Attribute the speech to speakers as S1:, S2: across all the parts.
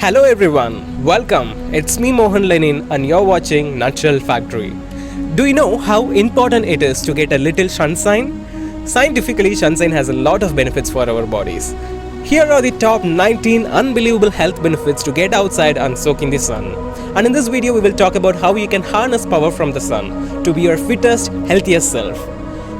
S1: Hello everyone, welcome. It's me Mohan Lenin and you're watching Natural Factory. Do you know how important it is to get a little sunshine? Scientifically, sunshine has a lot of benefits for our bodies. Here are the top 19 unbelievable health benefits to get outside and soak in the sun. And in this video, we will talk about how you can harness power from the sun to be your fittest, healthiest self.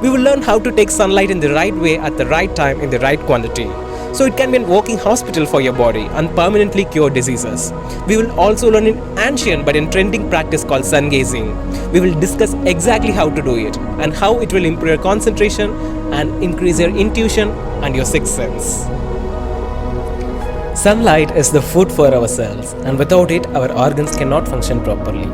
S1: We will learn how to take sunlight in the right way at the right time in the right quantity, so it can be a walking hospital for your body and permanently cure diseases. We will also learn an ancient but trending practice called sun gazing. We will discuss exactly how to do it and how it will improve your concentration and increase your intuition and your sixth sense. Sunlight is the food for our cells, and without it, our organs cannot function properly.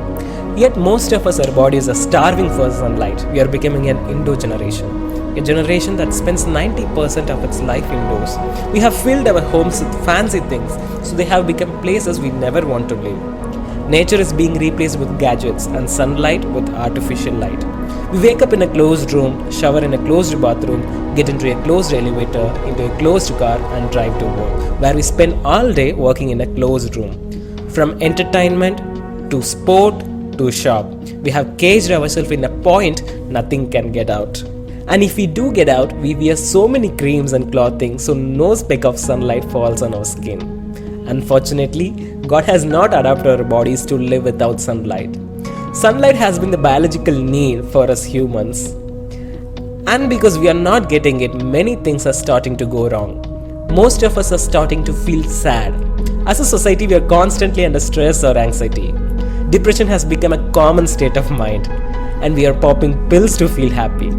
S1: Yet most of us, our bodies are starving for sunlight. We are becoming an indoor generation. A generation that spends 90% of its life indoors. We have filled our homes with fancy things, so they have become places we never want to live. Nature is being replaced with gadgets and sunlight with artificial light. We wake up in a closed room, shower in a closed bathroom, get into a closed elevator, into a closed car and drive to work, where we spend all day working in a closed room. From entertainment to sport to shop, we have caged ourselves in a point nothing can get out. And if we do get out, we wear so many creams and clothing so no speck of sunlight falls on our skin. Unfortunately, God has not adapted our bodies to live without sunlight. Sunlight has been the biological need for us humans. And because we are not getting it, many things are starting to go wrong. Most of us are starting to feel sad. As a society, we are constantly under stress or anxiety. Depression has become a common state of mind, and we are popping pills to feel happy.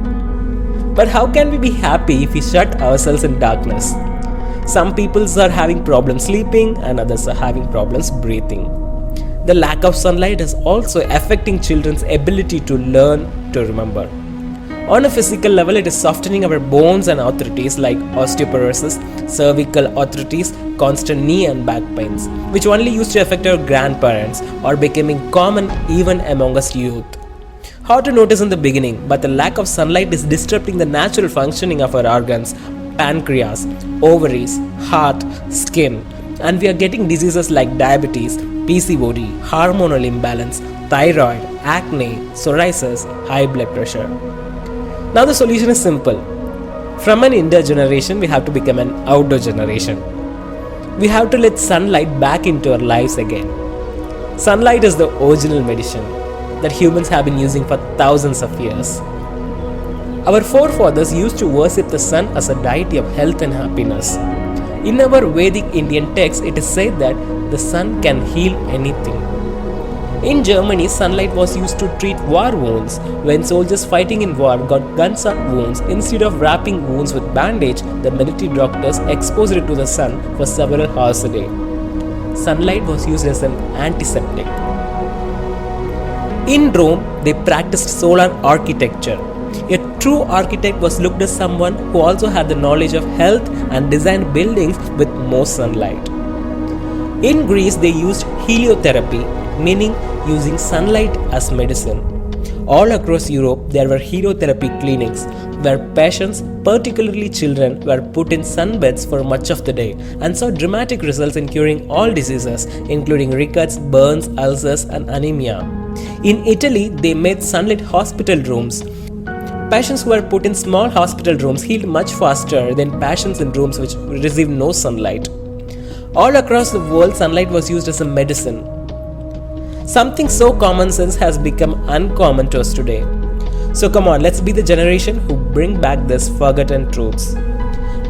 S1: But how can we be happy if we shut ourselves in darkness? Some people are having problems sleeping and others are having problems breathing. The lack of sunlight is also affecting children's ability to learn, to remember. On a physical level, it is softening our bones and arthritis like osteoporosis, cervical arthritis, constant knee and back pains, which only used to affect our grandparents, are becoming common even among us youth. Hard to notice in the beginning, but the lack of sunlight is disrupting the natural functioning of our organs, pancreas, ovaries, heart, skin, and we are getting diseases like diabetes, PCOD, hormonal imbalance, thyroid, acne, psoriasis, high blood pressure. Now the solution is simple. From an indoor generation, we have to become an outdoor generation. We have to let sunlight back into our lives again. Sunlight is the original medicine that humans have been using for thousands of years. Our forefathers used to worship the sun as a deity of health and happiness. In our Vedic Indian text, it is said that the sun can heal anything. In Germany, sunlight was used to treat war wounds. When soldiers fighting in war got gunshot wounds, instead of wrapping wounds with bandage, the military doctors exposed it to the sun for several hours a day. Sunlight was used as an antiseptic. In Rome, they practiced solar architecture. A true architect was looked as someone who also had the knowledge of health and designed buildings with more sunlight. In Greece, they used heliotherapy, meaning using sunlight as medicine. All across Europe, there were heliotherapy clinics where patients, particularly children, were put in sunbeds for much of the day and saw dramatic results in curing all diseases, including rickets, burns, ulcers, and anemia. In Italy, they made sunlit hospital rooms. Patients who were put in small hospital rooms healed much faster than patients in rooms which received no sunlight. All across the world, sunlight was used as a medicine. Something so common sense has become uncommon to us today. So come on, let's be the generation who bring back these forgotten truths.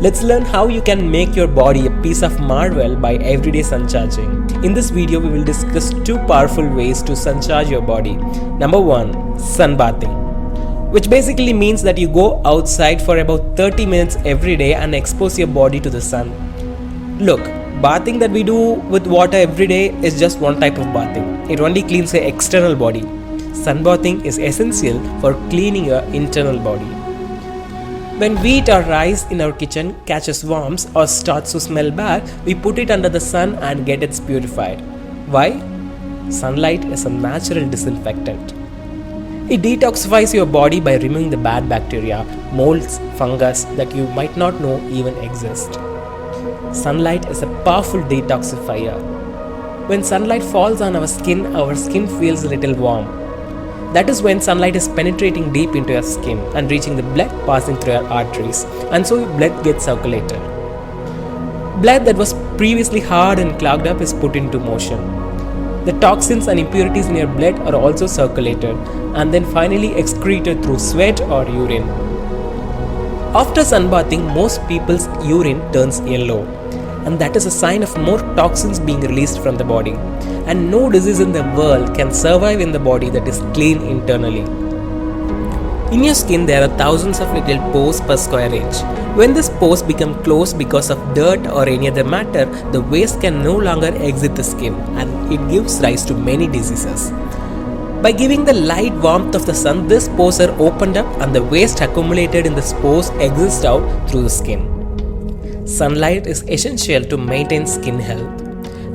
S1: Let's learn how you can make your body a piece of marvel by everyday sun charging. In this video, we will discuss two powerful ways to sun charge your body. Number 1, sunbathing, which basically means that you go outside for about 30 minutes every day and expose your body to the sun. Look, bathing that we do with water every day is just one type of bathing. It only cleans the external body. Sunbathing is essential for cleaning your internal body. When wheat or rice in our kitchen catches worms or starts to smell bad, we put it under the sun and get it purified. Why? Sunlight is a natural disinfectant. It detoxifies your body by removing the bad bacteria, molds, fungus that you might not know even exist. Sunlight is a powerful detoxifier. When sunlight falls on our skin feels a little warm. That is when sunlight is penetrating deep into your skin and reaching the blood passing through your arteries, and so your blood gets circulated. Blood that was previously hard and clogged up is put into motion. The toxins and impurities in your blood are also circulated and then finally excreted through sweat or urine. After sunbathing, most people's urine turns yellow, and that is a sign of more toxins being released from the body. And no disease in the world can survive in the body that is clean internally. In your skin, there are thousands of little pores per square inch. When these pores become closed because of dirt or any other matter, the waste can no longer exit the skin, and it gives rise to many diseases. By giving the light warmth of the sun, these pores are opened up and the waste accumulated in the pores exits out through the skin. Sunlight is essential to maintain skin health,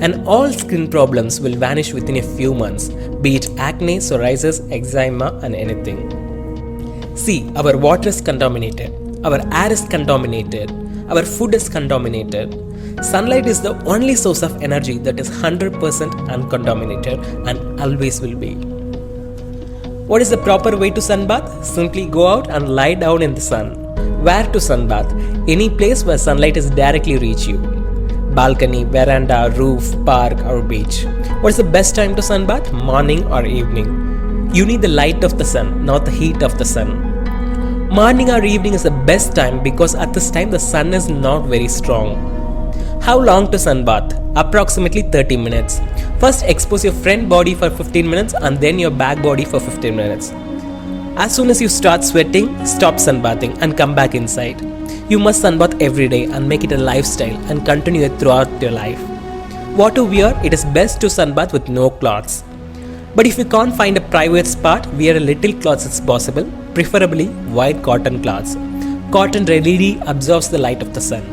S1: and all skin problems will vanish within a few months, be it acne, psoriasis, eczema, and anything. See, our water is contaminated, our air is contaminated, our food is contaminated. Sunlight is the only source of energy that is 100% uncontaminated and always will be. What is the proper way to sunbath? Simply go out and lie down in the sun. Where to sunbath? Any place where sunlight is directly reach you. Balcony, veranda, roof, park or beach. What is the best time to sunbath? Morning or evening. You need the light of the sun, not the heat of the sun. Morning or evening is the best time because at this time the sun is not very strong. How long to sunbath? Approximately 30 minutes. First expose your front body for 15 minutes and then your back body for 15 minutes. As soon as you start sweating, stop sunbathing and come back inside. You must sunbath every day and make it a lifestyle and continue it throughout your life. What to wear? It is best to sunbath with no clothes. But if you can't find a private spot, wear a little cloths as possible, preferably white cotton cloths. Cotton readily absorbs the light of the sun.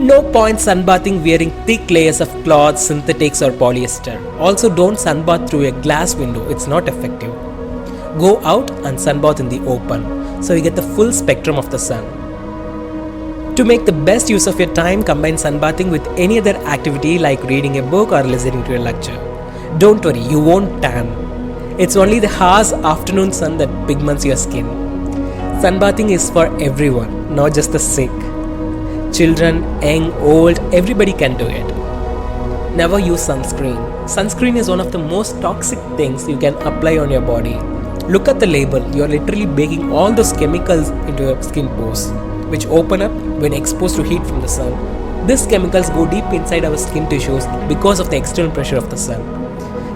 S1: No point sunbathing wearing thick layers of cloth, synthetics or polyester. Also don't sunbath through a glass window, it's not effective. Go out and sunbath in the open, so you get the full spectrum of the sun. To make the best use of your time, combine sunbathing with any other activity like reading a book or listening to a lecture. Don't worry, you won't tan. It's only the harsh afternoon sun that pigments your skin. Sunbathing is for everyone, not just the sick. Children, young, old, everybody can do it. Never use sunscreen. Sunscreen is one of the most toxic things you can apply on your body. Look at the label, you are literally baking all those chemicals into your skin pores, which open up when exposed to heat from the sun. These chemicals go deep inside our skin tissues because of the external pressure of the sun.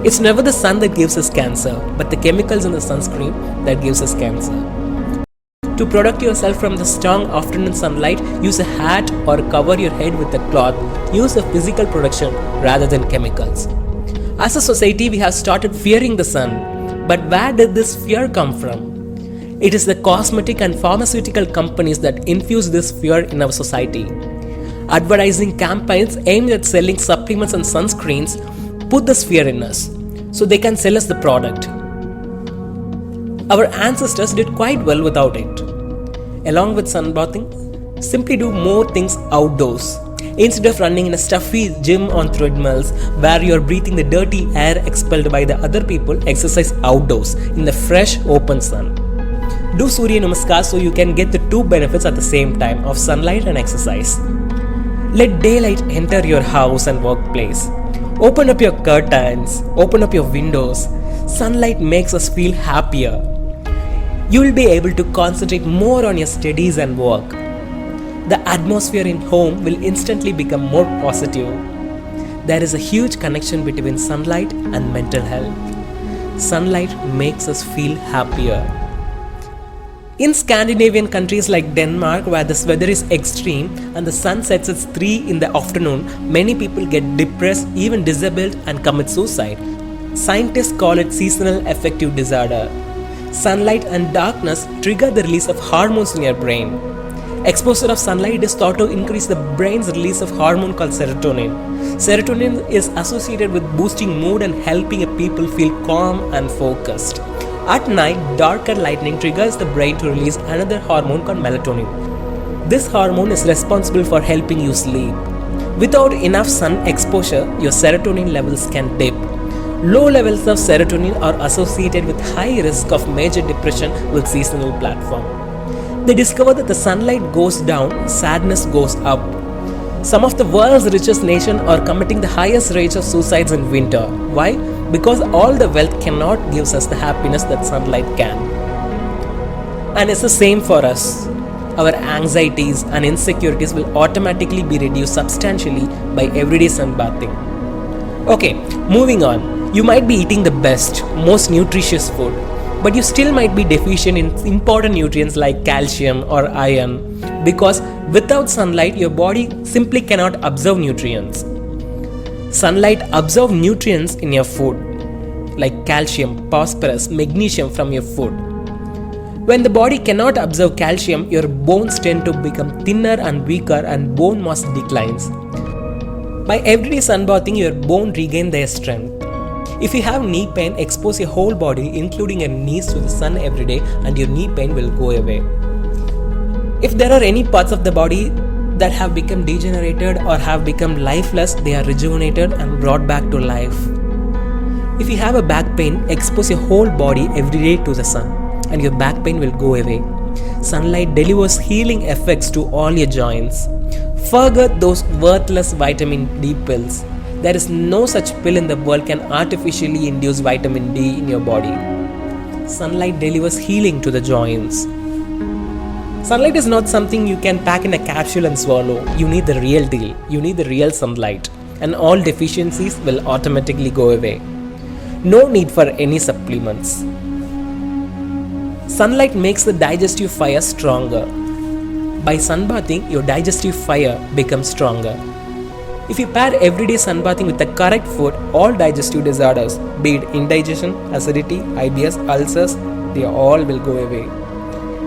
S1: It's never the sun that gives us cancer, but the chemicals in the sunscreen that gives us cancer. To protect yourself from the strong afternoon sunlight, use a hat or cover your head with a cloth. Use a physical protection rather than chemicals. As a society, we have started fearing the sun. But where did this fear come from? It is the cosmetic and pharmaceutical companies that infuse this fear in our society. Advertising campaigns aimed at selling supplements and sunscreens put this fear in us so they can sell us the product. Our ancestors did quite well without it. Along with sunbathing, simply do more things outdoors. Instead of running in a stuffy gym on treadmills where you are breathing the dirty air expelled by the other people, exercise outdoors in the fresh open sun. Do Surya Namaskar so you can get the two benefits at the same time of sunlight and exercise. Let daylight enter your house and workplace. Open up your curtains, open up your windows. Sunlight makes us feel happier. You will be able to concentrate more on your studies and work. The atmosphere in home will instantly become more positive. There is a huge connection between sunlight and mental health. Sunlight makes us feel happier. In Scandinavian countries like Denmark, where the weather is extreme and the sun sets at 3 in the afternoon, many people get depressed, even disabled, and commit suicide. Scientists call it seasonal affective disorder. Sunlight and darkness trigger the release of hormones in your brain. Exposure of sunlight is thought to increase the brain's release of hormone called serotonin. Serotonin is associated with boosting mood and helping people feel calm and focused. At night, darker lighting triggers the brain to release another hormone called melatonin. This hormone is responsible for helping you sleep. Without enough sun exposure, your serotonin levels can dip. Low levels of serotonin are associated with high risk of major depression with seasonal platform. They discover that the sunlight goes down, sadness goes up. Some of the world's richest nations are committing the highest rates of suicides in winter. Why? Because all the wealth cannot give us the happiness that sunlight can. And it's the same for us. Our anxieties and insecurities will automatically be reduced substantially by everyday sunbathing. Okay, moving on. You might be eating the best, most nutritious food, but you still might be deficient in important nutrients like calcium or iron, because without sunlight, your body simply cannot absorb nutrients. Sunlight absorbs nutrients in your food, like calcium, phosphorus, magnesium from your food. When the body cannot absorb calcium, your bones tend to become thinner and weaker and bone mass declines. By everyday sunbathing, your bone regain their strength. If you have knee pain, expose your whole body, including your knees, to the sun every day, and your knee pain will go away. If there are any parts of the body that have become degenerated or have become lifeless, they are rejuvenated and brought back to life. If you have a back pain, expose your whole body every day to the sun, and your back pain will go away. Sunlight delivers healing effects to all your joints. Forget those worthless vitamin D pills. There is no such pill in the world can artificially induce vitamin D in your body. Sunlight delivers healing to the joints. Sunlight is not something you can pack in a capsule and swallow. You need the real deal. You need the real sunlight, and all deficiencies will automatically go away. No need for any supplements. Sunlight makes the digestive fire stronger. By sunbathing, your digestive fire becomes stronger. If you pair everyday sunbathing with the correct food, all digestive disorders, be it indigestion, acidity, IBS, ulcers, they all will go away.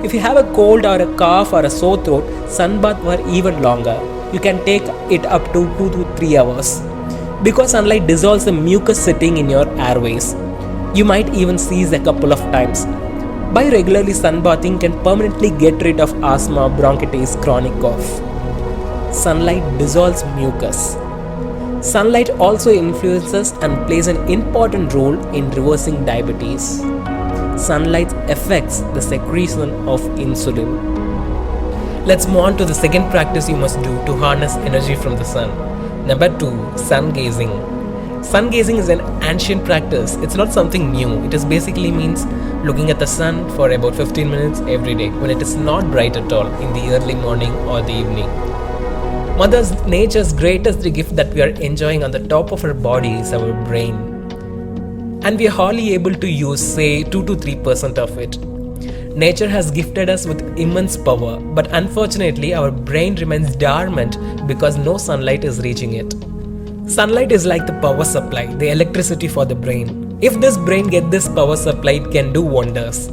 S1: If you have a cold or a cough or a sore throat, sunbath for even longer. You can take it up to 2 to 3 hours. Because sunlight dissolves the mucus sitting in your airways. You might even sneeze a couple of times. By regularly sunbathing can permanently get rid of asthma, bronchitis, chronic cough. Sunlight dissolves mucus. Sunlight also influences and plays an important role in reversing diabetes. Sunlight affects the secretion of insulin. Let's move on to the second practice you must do to harness energy from the sun. Number 2, sun gazing. Sun gazing is an ancient practice. It's not something new. It is basically means looking at the sun for about 15 minutes every day when it is not bright at all in the early morning or the evening. Mother Nature's greatest gift that we are enjoying on the top of our body is our brain. And we are hardly able to use, say, 2 to 3% of it. Nature has gifted us with immense power, but unfortunately our brain remains dormant because no sunlight is reaching it. Sunlight is like the power supply, the electricity for the brain. If this brain gets this power supply, it can do wonders.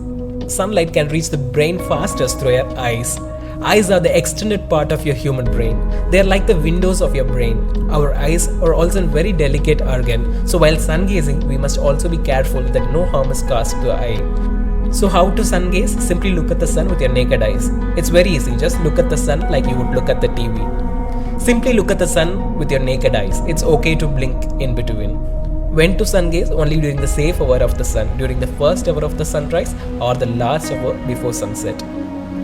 S1: Sunlight can reach the brain fastest through your eyes. Eyes are the extended part of your human brain. They are like the windows of your brain. Our eyes are also a very delicate organ. So while sun gazing, we must also be careful that no harm is caused to the eye. So how to sun gaze? Simply look at the sun with your naked eyes. It's very easy. Just look at the sun like you would look at the TV. Simply look at the sun with your naked eyes. It's okay to blink in between. When to sun gaze? Only during the safe hour of the sun, during the first hour of the sunrise or the last hour before sunset.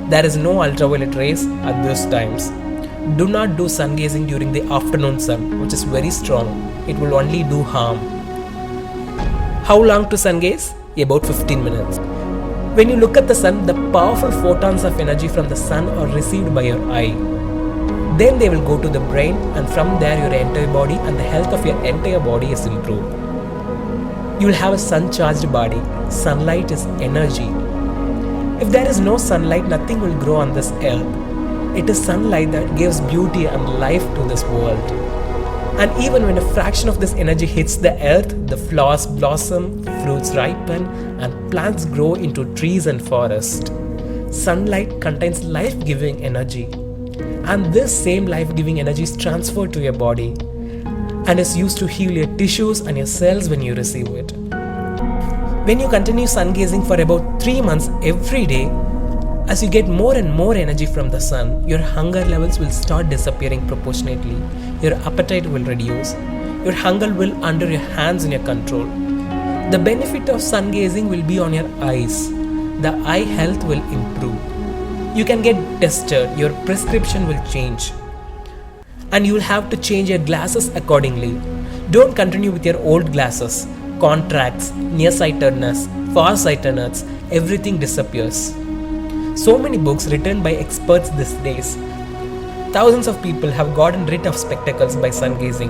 S1: There is no ultraviolet rays at those times. Do not do sun gazing during the afternoon sun, which is very strong. It will only do harm. How long to sun gaze? About 15 minutes. When you look at the sun, the powerful photons of energy from the sun are received by your eye. Then they will go to the brain, and from there your entire body and the health of your entire body is improved. You will have a sun-charged body. Sunlight is energy. If there is no sunlight, nothing will grow on this earth. It is sunlight that gives beauty and life to this world. And even when a fraction of this energy hits the earth, the flowers blossom, fruits ripen, and plants grow into trees and forests. Sunlight contains life-giving energy. And this same life-giving energy is transferred to your body and is used to heal your tissues and your cells when you receive it. When you continue sun gazing for about 3 months every day, As you get more and more energy from the sun, your hunger levels will start disappearing proportionately. Your appetite will reduce. Your hunger will under your hands in your control. The benefit of sun gazing will be on your eyes. The eye health will improve. You can get tested, your prescription will change. And you will have to change your glasses accordingly. Don't continue with your old glasses. Contracts, nearsightedness, farsightedness, everything disappears. So many books written by experts these days. Thousands of people have gotten rid of spectacles by sun gazing.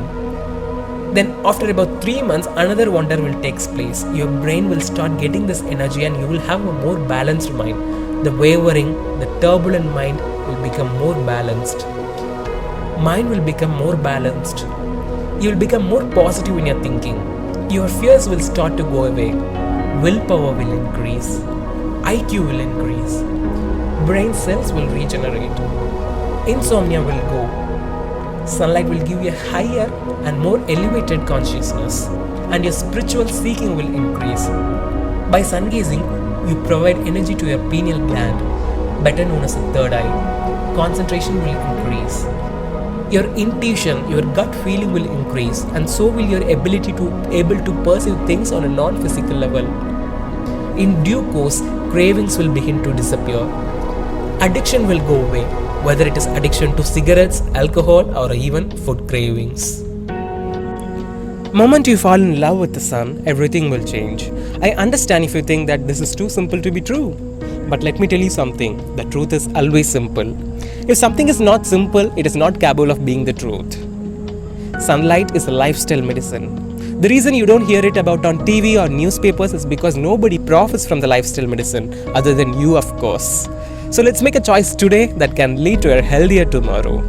S1: Then after about 3 months, another wonder will take place. Your brain will start getting this energy and you will have a more balanced mind. The wavering, the turbulent mind will become more balanced. Mind will become more balanced. You will become more positive in your thinking. Your fears will start to go away. Willpower will increase. IQ will increase. Brain cells will regenerate. Insomnia will go. Sunlight will give you a higher and more elevated consciousness, and your spiritual seeking will increase. By sun gazing, you provide energy to your pineal gland, better known as the third eye. Concentration will increase. Your intuition, your gut feeling will increase, and so will your ability to able to perceive things on a non-physical level. In due course, cravings will begin to disappear. Addiction will go away, whether it is addiction to cigarettes, alcohol, or even food cravings. Moment you fall in love with the sun, everything will change. I understand if you think that this is too simple to be true. But let me tell you something, the truth is always simple. If something is not simple, it is not capable of being the truth. Sunlight is a lifestyle medicine. The reason you don't hear it about on TV or newspapers is because nobody profits from the lifestyle medicine other than you, of course. So let's make a choice today that can lead to a healthier tomorrow.